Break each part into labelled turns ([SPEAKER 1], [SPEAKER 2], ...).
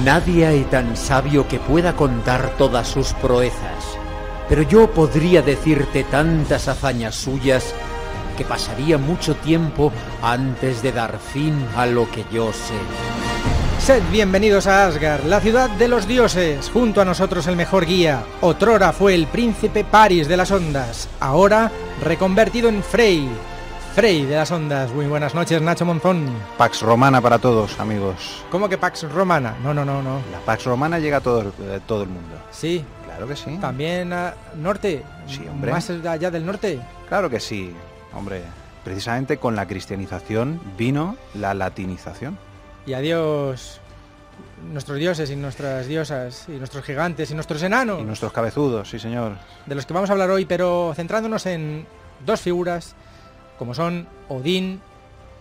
[SPEAKER 1] Nadie hay tan sabio que pueda contar todas sus proezas, pero yo podría decirte tantas hazañas suyas que pasaría mucho tiempo antes de dar fin a lo que yo sé.
[SPEAKER 2] Sed bienvenidos a Asgard, la ciudad de los dioses. Junto a nosotros el mejor guía. Otrora fue el príncipe Paris de las ondas, ahora reconvertido en Frey. Frey de las ondas. Muy buenas noches, Nacho Monzón.
[SPEAKER 3] Pax Romana para todos, amigos.
[SPEAKER 2] ¿Cómo que Pax Romana? No.
[SPEAKER 3] La Pax Romana llega a todo el mundo.
[SPEAKER 2] Sí.
[SPEAKER 3] Claro que sí.
[SPEAKER 2] ¿También a norte?
[SPEAKER 3] Sí, hombre.
[SPEAKER 2] ¿Más allá del norte?
[SPEAKER 3] Claro que sí, hombre. Precisamente con la cristianización vino la latinización.
[SPEAKER 2] Y adiós nuestros dioses y nuestras diosas, y nuestros gigantes y nuestros enanos.
[SPEAKER 3] Y nuestros cabezudos, sí señor.
[SPEAKER 2] De los que vamos a hablar hoy, pero centrándonos en dos figuras, como son Odín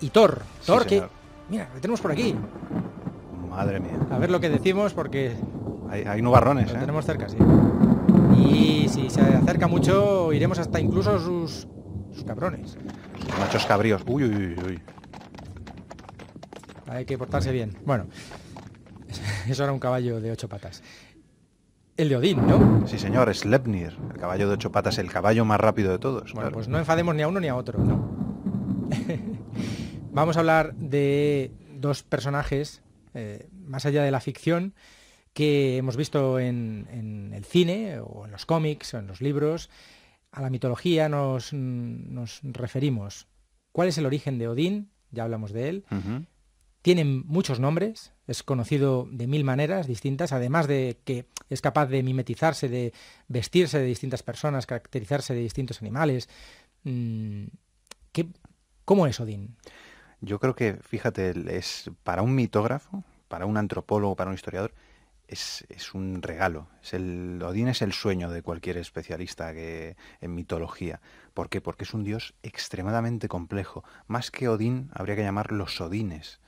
[SPEAKER 2] y Thor.
[SPEAKER 3] Sí,
[SPEAKER 2] Thor, que...
[SPEAKER 3] señor.
[SPEAKER 2] Mira, lo tenemos por aquí.
[SPEAKER 3] Madre mía.
[SPEAKER 2] A ver lo que decimos, porque
[SPEAKER 3] Hay nubarrones,
[SPEAKER 2] lo
[SPEAKER 3] ¿eh?
[SPEAKER 2] tenemos cerca, sí. Y si se acerca mucho, iremos hasta incluso sus cabrones.
[SPEAKER 3] Machos cabríos. Uy.
[SPEAKER 2] Hay que portarse bien. Bueno, eso era un caballo de 8 patas. El de Odín, ¿no?
[SPEAKER 3] Sí señor, Sleipnir, el caballo de 8 patas, el caballo más rápido de todos.
[SPEAKER 2] Bueno,
[SPEAKER 3] claro.
[SPEAKER 2] pues no enfademos ni a uno ni a otro, ¿no? Vamos a hablar de dos personajes, más allá de la ficción, que hemos visto en el cine, o en los cómics, o en los libros. A la mitología nos referimos. ¿Cuál es el origen de Odín? Ya hablamos de él.
[SPEAKER 3] Ujú.
[SPEAKER 2] Tienen muchos nombres, es conocido de 1000 maneras distintas, además de que es capaz de mimetizarse, de vestirse de distintas personas, caracterizarse de distintos animales. ¿Cómo es Odín?
[SPEAKER 3] Yo creo que, fíjate, es para un mitógrafo, para un antropólogo, para un historiador, es un regalo. Odín es el sueño de cualquier especialista en mitología. ¿Por qué? Porque es un dios extremadamente complejo. Más que Odín, habría que llamar los Odines.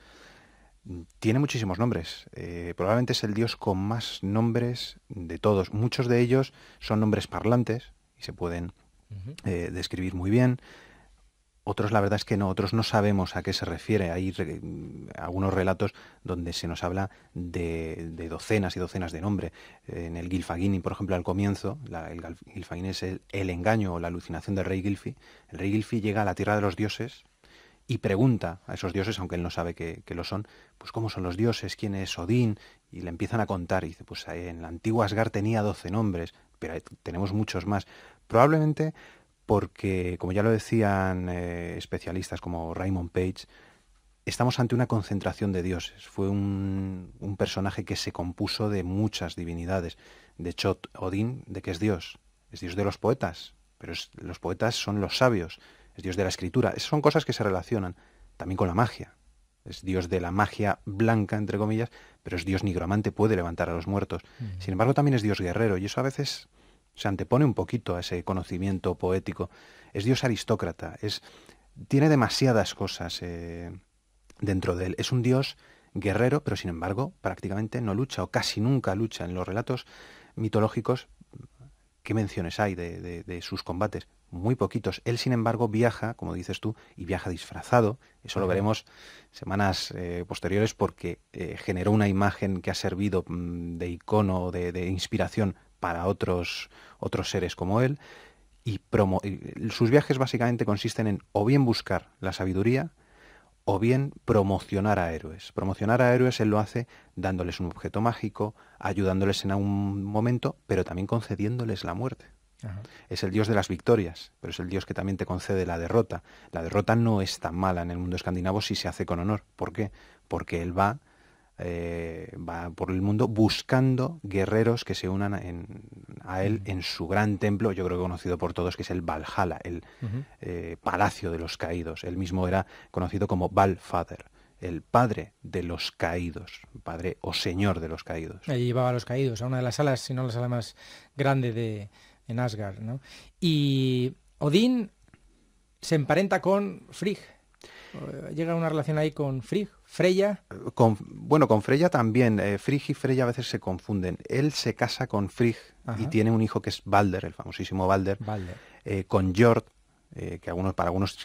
[SPEAKER 3] Tiene muchísimos nombres. Probablemente es el dios con más nombres de todos. Muchos de ellos son nombres parlantes y se pueden describir muy bien. Otros, la verdad es que no, otros no sabemos a qué se refiere. Hay algunos relatos donde se nos habla de docenas y docenas de nombres. En el Gylfaginning, por ejemplo, al comienzo, el Gylfaginning es el engaño o la alucinación del rey Gylfi. El rey Gylfi llega a la tierra de los dioses y pregunta a esos dioses, aunque él no sabe que lo son, pues cómo son los dioses, quién es Odín, y le empiezan a contar. Y dice, pues en la antigua Asgard tenía 12 nombres, pero tenemos muchos más. Probablemente porque, como ya lo decían especialistas como Raymond Page, estamos ante una concentración de dioses. Fue un personaje que se compuso de muchas divinidades. De hecho, Odín, ¿de qué es dios? Es dios de los poetas, pero los poetas son los sabios, es dios de la escritura. Esas son cosas que se relacionan también con la magia. Es dios de la magia blanca, entre comillas, pero es dios nigromante, puede levantar a los muertos. Sin embargo, también es dios guerrero, y eso a veces se antepone un poquito a ese conocimiento poético. Es dios aristócrata, tiene demasiadas cosas dentro de él. Es un dios guerrero, pero sin embargo prácticamente no lucha, o casi nunca lucha. En los relatos mitológicos, ¿qué menciones hay de sus combates? Muy poquitos. Él, sin embargo, viaja, como dices tú, y viaja disfrazado. Eso lo veremos semanas posteriores, porque generó una imagen que ha servido de icono, de inspiración para otros seres como él. Y sus viajes básicamente consisten en o bien buscar la sabiduría o bien promocionar a héroes. Promocionar a héroes él lo hace dándoles un objeto mágico, ayudándoles en algún momento, pero también concediéndoles la muerte. Ajá. Es el dios de las victorias, pero es el dios que también te concede la derrota. La derrota no es tan mala en el mundo escandinavo si se hace con honor. ¿Por qué? Porque él va por el mundo buscando guerreros que se unan a él en su gran templo, yo creo que conocido por todos, que es el Valhalla, el palacio de los caídos. Él mismo era conocido como Valfather, el padre de los caídos, padre o señor de los caídos.
[SPEAKER 2] Allí llevaba a los caídos, a una de las salas, si no la sala más grande en Asgard, ¿no? Y Odín se emparenta con Frigg. Llega una relación ahí con Frigg, Freya.
[SPEAKER 3] Con Freya también. Frigg y Freya a veces se confunden. Él se casa con Frigg. Ajá. Y tiene un hijo que es Balder, el famosísimo Balder. Con Jord, que para algunos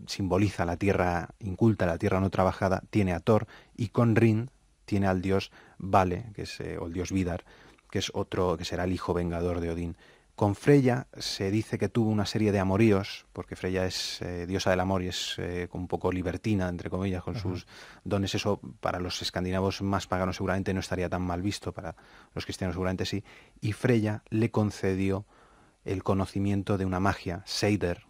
[SPEAKER 3] simboliza la tierra inculta, la tierra no trabajada. Tiene a Thor. Y con Rin tiene al dios Vale, que es, o el dios Vidar, que es otro, que será el hijo vengador de Odín. Con Freya se dice que tuvo una serie de amoríos, porque Freya es diosa del amor y es un poco libertina, entre comillas, con sus dones. Eso para los escandinavos más paganos seguramente no estaría tan mal visto, para los cristianos seguramente sí. Y Freya le concedió el conocimiento de una magia, Seider,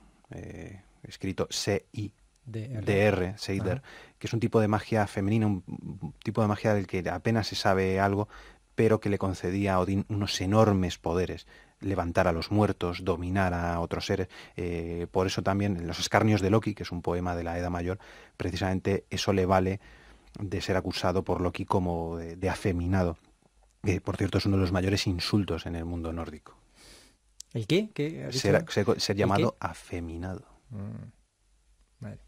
[SPEAKER 3] escrito C-I-D-R, Seider, que es un tipo de magia femenina, un tipo de magia del que apenas se sabe algo, pero que le concedía a Odín unos enormes poderes: levantar a los muertos, dominar a otros seres. Por eso también en los escarnios de Loki, que es un poema de la Edad Mayor, precisamente eso le vale de ser acusado por Loki como de afeminado, que por cierto es uno de los mayores insultos en el mundo nórdico.
[SPEAKER 2] ¿El qué? ¿Qué has dicho?
[SPEAKER 3] Ser llamado afeminado.
[SPEAKER 2] Vale.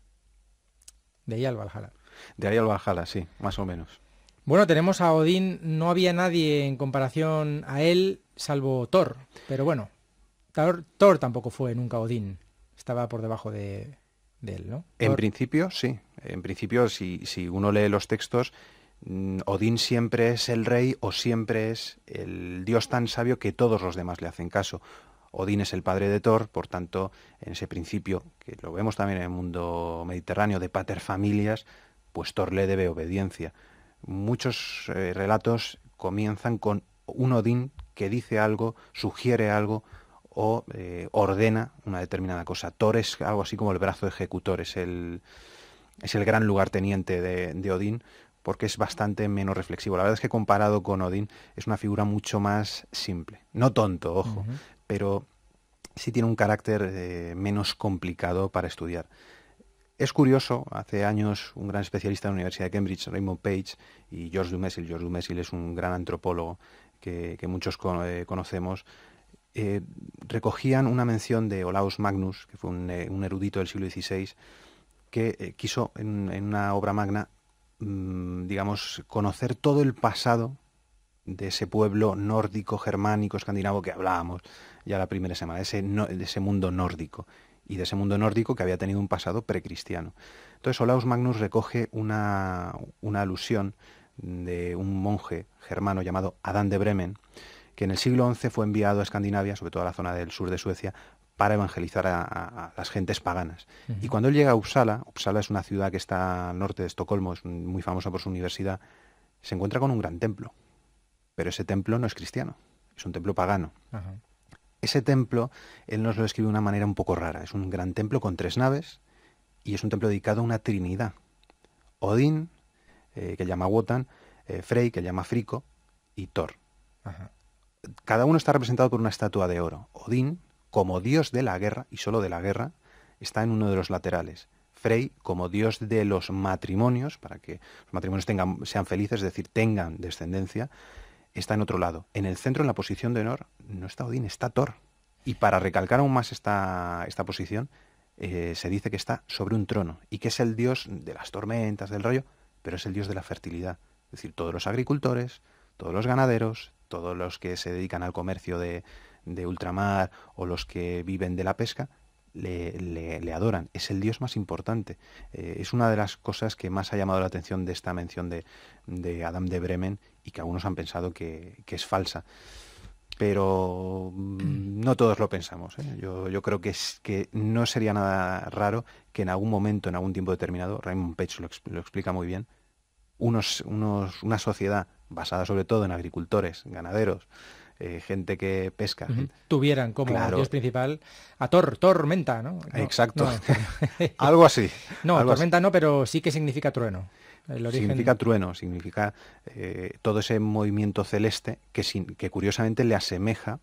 [SPEAKER 2] De ahí al Valhalla.
[SPEAKER 3] De ahí al Valhalla, sí, más o menos.
[SPEAKER 2] Bueno, tenemos a Odín, no había nadie en comparación a él, salvo Thor, pero bueno, Thor tampoco fue nunca Odín, estaba por debajo de él, ¿no?
[SPEAKER 3] En principio, sí. En principio, si uno lee los textos, Odín siempre es el rey o siempre es el dios tan sabio que todos los demás le hacen caso. Odín es el padre de Thor, por tanto, en ese principio, que lo vemos también en el mundo mediterráneo de paterfamilias, pues Thor le debe obediencia. Muchos relatos comienzan con un Odín que dice algo, sugiere algo o ordena una determinada cosa. Thor es algo así como el brazo ejecutor, es el gran lugarteniente de Odín, porque es bastante menos reflexivo. La verdad es que comparado con Odín es una figura mucho más simple. No tonto, ojo, pero sí tiene un carácter menos complicado para estudiar. Es curioso, hace años un gran especialista de la Universidad de Cambridge, Raymond Page, y George Dumézil es un gran antropólogo que muchos conocemos, recogían una mención de Olaus Magnus, que fue un erudito del siglo XVI, que quiso en una obra magna, digamos, conocer todo el pasado de ese pueblo nórdico, germánico, escandinavo que hablábamos ya la primera semana, de ese mundo nórdico. Y de ese mundo nórdico que había tenido un pasado precristiano. Entonces Olaus Magnus recoge una alusión de un monje germano llamado Adán de Bremen, que en el siglo XI fue enviado a Escandinavia, sobre todo a la zona del sur de Suecia, para evangelizar a las gentes paganas. Y cuando él llega a Uppsala es una ciudad que está al norte de Estocolmo, es muy famosa por su universidad, se encuentra con un gran templo. Pero ese templo no es cristiano, es un templo pagano. Ese templo, él nos lo describe de una manera un poco rara. Es un gran templo con 3 naves y es un templo dedicado a una trinidad. Odín, que llama Wotan, Frey, que llama Frico, y Thor. Cada uno está representado por una estatua de oro. Odín, como dios de la guerra, y solo de la guerra, está en uno de los laterales. Frey, como dios de los matrimonios, para que los matrimonios sean felices, es decir, tengan descendencia, está en otro lado. En el centro, en la posición de honor, no está Odín, está Thor. Y para recalcar aún más esta posición, se dice que está sobre un trono y que es el dios de las tormentas, del rollo, pero es el dios de la fertilidad. Es decir, todos los agricultores, todos los ganaderos, todos los que se dedican al comercio de ultramar o los que viven de la pesca, le adoran. Es el dios más importante. Es una de las cosas que más ha llamado la atención de esta mención de Adán de Bremen y que algunos han pensado que es falsa. Pero no todos lo pensamos, ¿eh? Yo creo que no sería nada raro que en algún momento, en algún tiempo determinado, Raymond Page lo explica muy bien, una sociedad basada sobre todo en agricultores, ganaderos, gente que pesca.
[SPEAKER 2] Tuvieran como dios principal a Tormenta, ¿no?
[SPEAKER 3] Exacto. Algo así.
[SPEAKER 2] No,
[SPEAKER 3] algo
[SPEAKER 2] tormenta
[SPEAKER 3] así.
[SPEAKER 2] No, pero sí que significa trueno. El origen...
[SPEAKER 3] Significa trueno, significa todo ese movimiento celeste que curiosamente le asemeja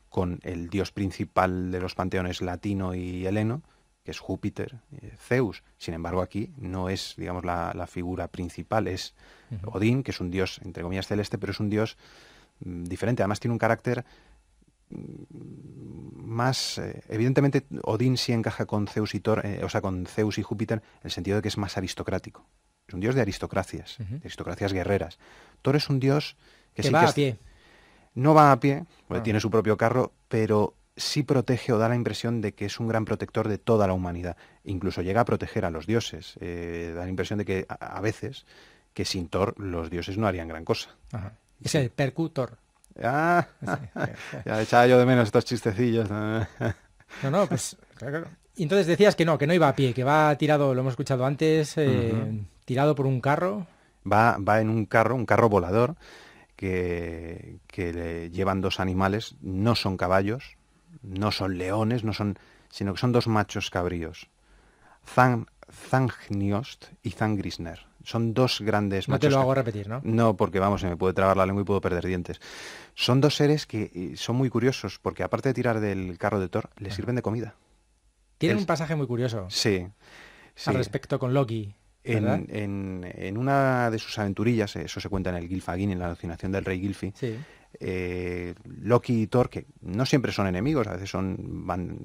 [SPEAKER 3] con el dios principal de los panteones latino y heleno, que es Júpiter, Zeus. Sin embargo, aquí no es, digamos, la figura principal, es Odín, que es un dios, entre comillas, celeste, pero es un dios diferente. Además tiene un carácter más... evidentemente, Odín sí encaja con Zeus y Thor, con Zeus y Júpiter, en el sentido de que es más aristocrático. Es un dios de aristocracias, de aristocracias guerreras. Thor es un dios que sí
[SPEAKER 2] va
[SPEAKER 3] que
[SPEAKER 2] a pie.
[SPEAKER 3] No va a pie, porque tiene su propio carro, pero sí protege o da la impresión de que es un gran protector de toda la humanidad. Incluso llega a proteger a los dioses. Da la impresión de que a veces, que sin Thor los dioses no harían gran cosa.
[SPEAKER 2] Ajá. Es el percutor.
[SPEAKER 3] Ah,
[SPEAKER 2] Sí.
[SPEAKER 3] ya echaba yo de menos estos chistecillos.
[SPEAKER 2] No, pues claro. Y entonces decías que no iba a pie, que va tirado, lo hemos escuchado antes, tirado por un carro.
[SPEAKER 3] Va en un carro volador, que le llevan dos animales, no son caballos, no son leones, sino que son dos machos cabríos. Zangniost y Zangrisner. Son dos grandes
[SPEAKER 2] No
[SPEAKER 3] machos.
[SPEAKER 2] te lo hago repetir, ¿no?
[SPEAKER 3] No, porque vamos, se me puede trabar la lengua y puedo perder dientes. Son dos seres que son muy curiosos, porque aparte de tirar del carro de Thor, le sirven de comida.
[SPEAKER 2] Tienen un pasaje muy curioso
[SPEAKER 3] Sí.
[SPEAKER 2] al respecto con Loki, ¿verdad?
[SPEAKER 3] En una de sus aventurillas, eso se cuenta en el Gylfaginning, en la alucinación del rey Gylfi,
[SPEAKER 2] Sí.
[SPEAKER 3] Loki y Thor, que no siempre son enemigos, a veces van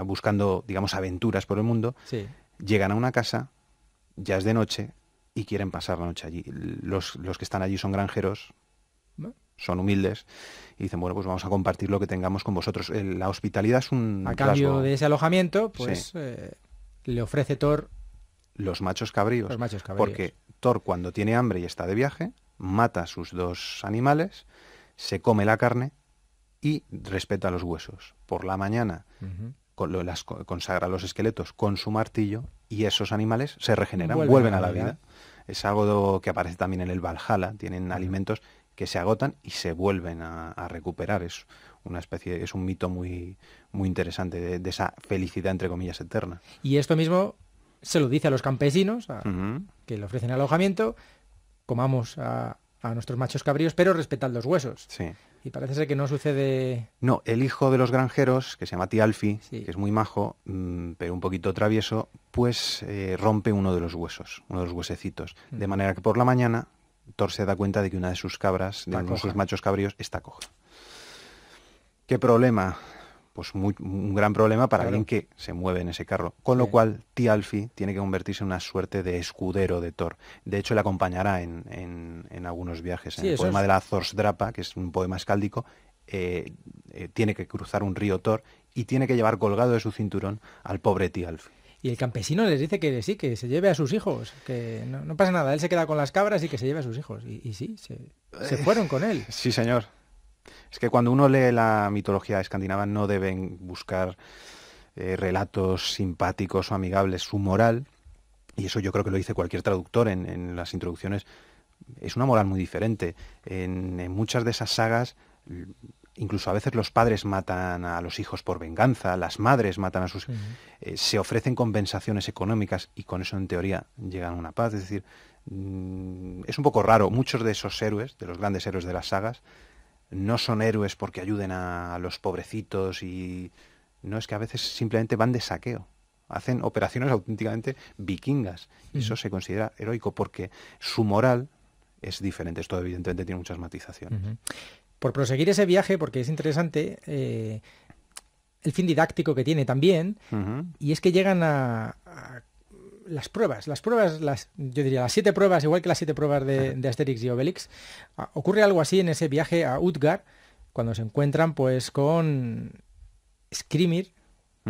[SPEAKER 3] buscando, digamos, aventuras por el mundo,
[SPEAKER 2] Sí.
[SPEAKER 3] llegan a una casa, ya es de noche, y quieren pasar la noche allí. Los que están allí son granjeros, son humildes, y dicen, bueno, pues vamos a compartir lo que tengamos con vosotros. La hospitalidad es un
[SPEAKER 2] A cambio
[SPEAKER 3] rasgo.
[SPEAKER 2] de ese alojamiento, pues
[SPEAKER 3] Sí.
[SPEAKER 2] le ofrece Thor
[SPEAKER 3] Los machos cabríos.
[SPEAKER 2] los machos cabríos.
[SPEAKER 3] Porque Thor, cuando tiene hambre y está de viaje, mata a sus dos animales, se come la carne y respeta los huesos. Por la mañana consagra los esqueletos con su martillo y esos animales se regeneran, vuelven a la vida. Es algo que aparece también en el Valhalla. Tienen alimentos que se agotan y se vuelven a recuperar. Es una especie, es un mito muy, muy interesante de esa felicidad, entre comillas, eterna.
[SPEAKER 2] Y esto mismo se lo dice a los campesinos,
[SPEAKER 3] Ujú.
[SPEAKER 2] que le ofrecen alojamiento, comamos a nuestros machos cabríos, pero respetad los huesos.
[SPEAKER 3] Sí.
[SPEAKER 2] Y parece ser que no sucede...
[SPEAKER 3] No, el hijo de los granjeros, que se llama Thialfi,
[SPEAKER 2] Sí.
[SPEAKER 3] que es muy majo, pero un poquito travieso, pues rompe uno de los huesos, uno de los huesecitos. De manera que por la mañana Thor se da cuenta de que una de sus cabras, de uno de sus machos cabríos, está coja. ¿Qué problema? Pues un gran problema para alguien que se mueve en ese carro. Con lo cual, Thialfi tiene que convertirse en una suerte de escudero de Thor. De hecho, le acompañará en algunos viajes. En el poema de la Thorsdrapa, que es un poema escáldico, tiene que cruzar un río Thor y tiene que llevar colgado de su cinturón al pobre Thialfi.
[SPEAKER 2] Y el campesino les dice que sí, que se lleve a sus hijos, que no pasa nada, él se queda con las cabras y que se lleve a sus hijos. Y sí, se fueron con él.
[SPEAKER 3] Sí, señor. Es que cuando uno lee la mitología escandinava no deben buscar relatos simpáticos o amigables. Su moral, y eso yo creo que lo dice cualquier traductor en las introducciones, es una moral muy diferente. En muchas de esas sagas, incluso a veces los padres matan a los hijos por venganza, las madres matan a sus... se ofrecen compensaciones económicas y con eso en teoría llegan a una paz. Es decir, es un poco raro. Muchos de esos héroes, de los grandes héroes de las sagas, no son héroes porque ayuden a los pobrecitos y... No, es que a veces simplemente van de saqueo. Hacen operaciones auténticamente vikingas. Y eso se considera heroico porque su moral es diferente. Esto evidentemente tiene muchas matizaciones.
[SPEAKER 2] Por proseguir ese viaje, porque es interesante, el fin didáctico que tiene también, y es que llegan a las pruebas, yo diría las 7 pruebas, igual que las 7 pruebas de Asterix y Obelix. Ocurre algo así en ese viaje a Utgard, cuando se encuentran pues con Skrimir,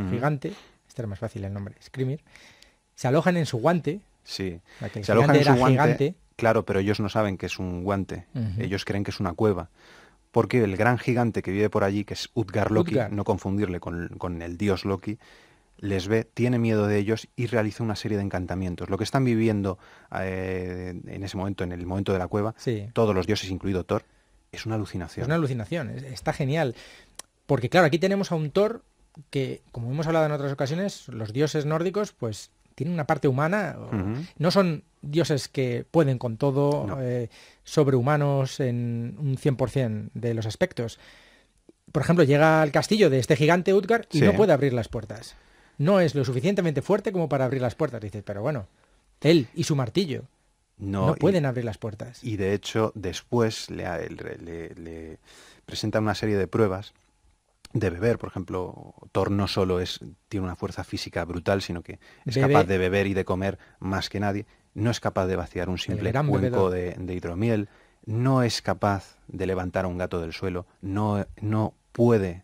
[SPEAKER 2] gigante, este era más fácil el nombre, Skrimir, se alojan en su guante.
[SPEAKER 3] Sí,
[SPEAKER 2] se alojan en su guante, gigante.
[SPEAKER 3] Claro, pero ellos no saben que es un guante, ellos creen que es una cueva. Porque el gran gigante que vive por allí, que es Utgard Loki, no confundirle con el dios Loki, les ve, tiene miedo de ellos y realiza una serie de encantamientos. Lo que están viviendo en ese momento, en el momento de la cueva, todos los dioses, incluido Thor, es una alucinación.
[SPEAKER 2] Es una alucinación, está genial. Porque claro, aquí tenemos a un Thor que, como hemos hablado en otras ocasiones, los dioses nórdicos, pues tienen una parte humana. No son dioses que pueden con todo, sobrehumanos en un 100% de los aspectos. Por ejemplo, llega al castillo de este gigante Utgard y no puede abrir las puertas. No es lo suficientemente fuerte como para abrir las puertas. Dices, pero bueno, él y su martillo no pueden abrir las puertas.
[SPEAKER 3] Y de hecho, después le presentan una serie de pruebas de beber. Por ejemplo, Thor no solo tiene una fuerza física brutal, sino que es capaz de beber y de comer más que nadie. No es capaz de vaciar un simple cuenco de hidromiel. No es capaz de levantar a un gato del suelo. No puede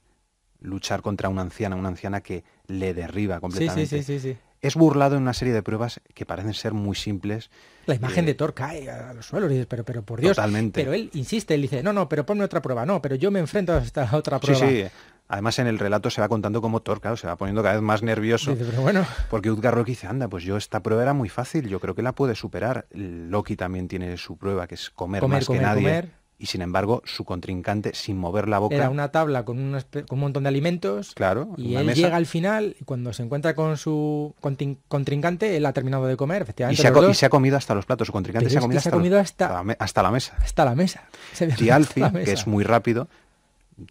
[SPEAKER 3] luchar contra una anciana que le derriba completamente.
[SPEAKER 2] Sí.
[SPEAKER 3] es burlado en una serie de pruebas que parecen ser muy simples.
[SPEAKER 2] La imagen de Thor cae a los suelos y dices, pero por Dios.
[SPEAKER 3] Totalmente.
[SPEAKER 2] Pero él insiste, él dice, no, pero ponme otra prueba. No, pero yo me enfrento a esta otra prueba.
[SPEAKER 3] Sí. Además, en el relato se va contando cómo Thor, claro, se va poniendo cada vez más nervioso.
[SPEAKER 2] Dice, pero bueno.
[SPEAKER 3] Porque Utgard Loki dice, anda, pues yo esta prueba era muy fácil, yo creo que la puede superar. Loki también tiene su prueba, que es comer más que nadie. Y sin embargo, su contrincante, sin mover la boca...
[SPEAKER 2] Era una tabla con un montón de alimentos.
[SPEAKER 3] Claro.
[SPEAKER 2] Y él llega al final, y cuando se encuentra con su contrincante, él ha terminado de comer, efectivamente.
[SPEAKER 3] Y se ha comido hasta los platos. Su contrincante se ha comido hasta la mesa.
[SPEAKER 2] Hasta la mesa.
[SPEAKER 3] Thialfi, que es muy rápido,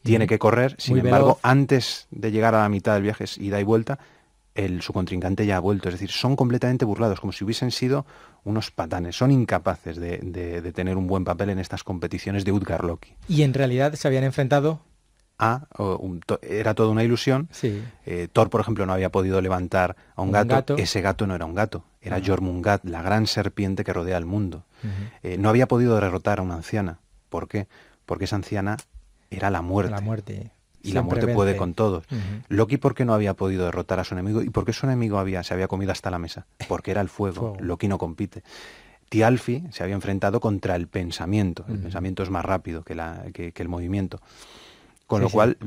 [SPEAKER 3] tiene que correr. Sin embargo, veloz. Antes de llegar a la mitad del viaje, es ida y vuelta, su contrincante ya ha vuelto. Es decir, son completamente burlados, como si hubiesen sido unos patanes. Son incapaces de tener un buen papel en estas competiciones de Utgard Loki.
[SPEAKER 2] Y en realidad se habían enfrentado
[SPEAKER 3] era toda una ilusión.
[SPEAKER 2] Sí.
[SPEAKER 3] Thor, por ejemplo, no había podido levantar a un gato. Ese gato no era un gato, era Jormungand, la gran serpiente que rodea el mundo. No había podido derrotar a una anciana. ¿Por qué? Porque esa anciana era la muerte.
[SPEAKER 2] La muerte.
[SPEAKER 3] Y la muerte puede con todos. Loki, ¿por qué no había podido derrotar a su enemigo? ¿Y por qué su enemigo se había comido hasta la mesa? Porque era el fuego. Loki no compite. Thialfi se había enfrentado contra el pensamiento. El pensamiento es más rápido que el movimiento. Con lo cual,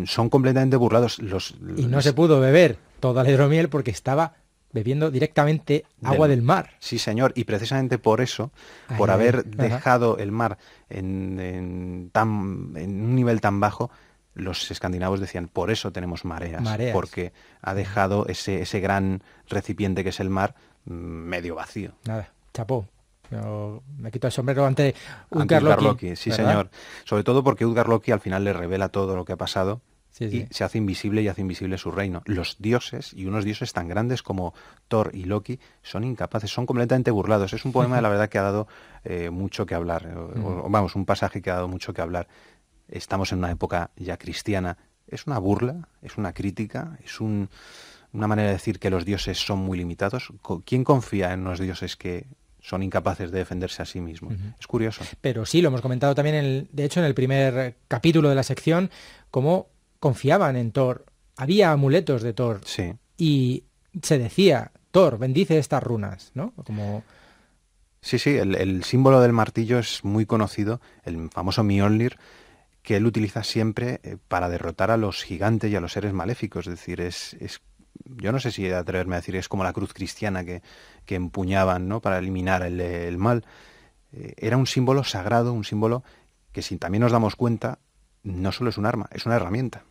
[SPEAKER 3] son completamente burlados.
[SPEAKER 2] Y no se pudo beber toda la hidromiel porque estaba bebiendo directamente agua del mar.
[SPEAKER 3] Sí, señor. Y precisamente por eso, por haber dejado el mar en un nivel tan bajo, los escandinavos decían, por eso tenemos mareas. Porque ha dejado ese gran recipiente que es el mar medio vacío.
[SPEAKER 2] Nada, chapó. Me quito el sombrero ante Utgard Loki.
[SPEAKER 3] Sí, ¿verdad? Señor. Sobre todo porque Utgard Loki al final le revela todo lo que ha pasado y se hace invisible y hace invisible su reino. Los dioses, y unos dioses tan grandes como Thor y Loki, son incapaces, son completamente burlados. Es un poema, la verdad, que ha dado mucho que hablar. Vamos, un pasaje que ha dado mucho que hablar. Estamos en una época ya cristiana. Es una burla, es una crítica, es una manera de decir que los dioses son muy limitados. ¿Quién confía en los dioses que son incapaces de defenderse a sí mismos? Es curioso.
[SPEAKER 2] Pero sí, lo hemos comentado también, de hecho, en el primer capítulo de la sección, cómo confiaban en Thor. Había amuletos de Thor.
[SPEAKER 3] Sí.
[SPEAKER 2] Y se decía, Thor, bendice estas runas, ¿no? Como...
[SPEAKER 3] Sí, el símbolo del martillo es muy conocido, el famoso Mjolnir, que él utiliza siempre para derrotar a los gigantes y a los seres maléficos. Es decir, yo no sé si atreverme a decir, es como la cruz cristiana que empuñaban, ¿no?, para eliminar el mal. Era un símbolo sagrado, un símbolo que, si también nos damos cuenta, no solo es un arma, es una herramienta.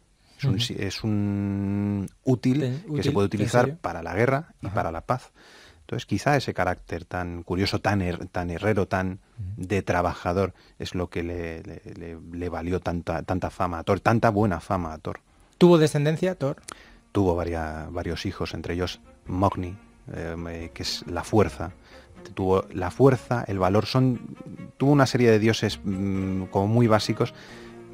[SPEAKER 3] Es un útil que se puede utilizar para la guerra y para la paz. Entonces, quizá ese carácter tan curioso, tan herrero, tan de trabajador, es lo que le valió tanta fama a Thor, tanta buena fama a Thor.
[SPEAKER 2] ¿Tuvo descendencia, Thor?
[SPEAKER 3] Tuvo varios hijos, entre ellos Mogni, que es la fuerza. Tuvo la fuerza, el valor. Tuvo una serie de dioses como muy básicos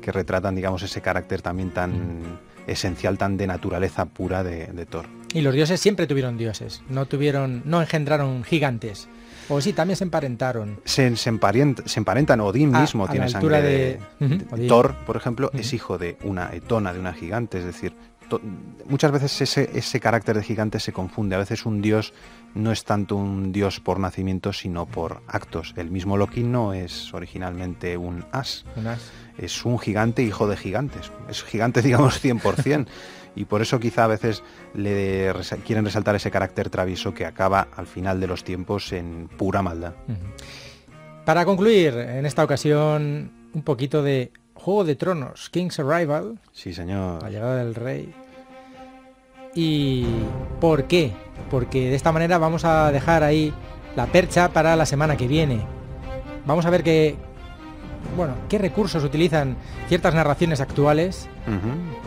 [SPEAKER 3] que retratan, digamos, ese carácter también tan esencial, tan de naturaleza pura de Thor.
[SPEAKER 2] Y los dioses siempre tuvieron dioses, no engendraron gigantes. O sí, también se emparentaron.
[SPEAKER 3] Se emparentan. Odín mismo tiene sangre de Thor, por ejemplo, es hijo de una etona, de una gigante. Es decir, muchas veces ese carácter de gigante se confunde. A veces un dios no es tanto un dios por nacimiento, sino por actos. El mismo Loki no es originalmente un as. Es un gigante hijo de gigantes. Es gigante, digamos, 100%. Y por eso quizá a veces quieren resaltar ese carácter travieso que acaba al final de los tiempos en pura maldad.
[SPEAKER 2] Para concluir, en esta ocasión, un poquito de Juego de Tronos, King's Arrival.
[SPEAKER 3] Sí, señor.
[SPEAKER 2] La llegada del rey. ¿Y por qué? Porque de esta manera vamos a dejar ahí la percha para la semana que viene. Vamos a ver qué recursos utilizan ciertas narraciones actuales,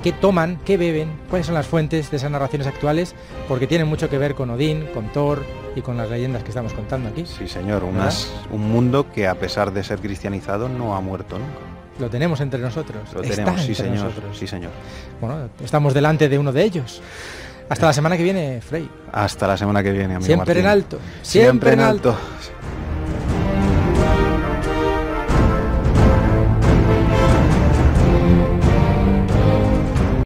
[SPEAKER 2] qué toman, qué beben, cuáles son las fuentes de esas narraciones actuales, porque tienen mucho que ver con Odín, con Thor y con las leyendas que estamos contando aquí.
[SPEAKER 3] Sí, señor, un mundo que, a pesar de ser cristianizado, no ha muerto nunca.
[SPEAKER 2] Lo tenemos entre nosotros.
[SPEAKER 3] Lo tenemos, sí, señor. Sí, señor.
[SPEAKER 2] Bueno, estamos delante de uno de ellos. Hasta la semana que viene, Frey.
[SPEAKER 3] Hasta la semana que viene, amigo
[SPEAKER 2] Siempre
[SPEAKER 3] Martín.
[SPEAKER 2] en alto.
[SPEAKER 3] Siempre en alto.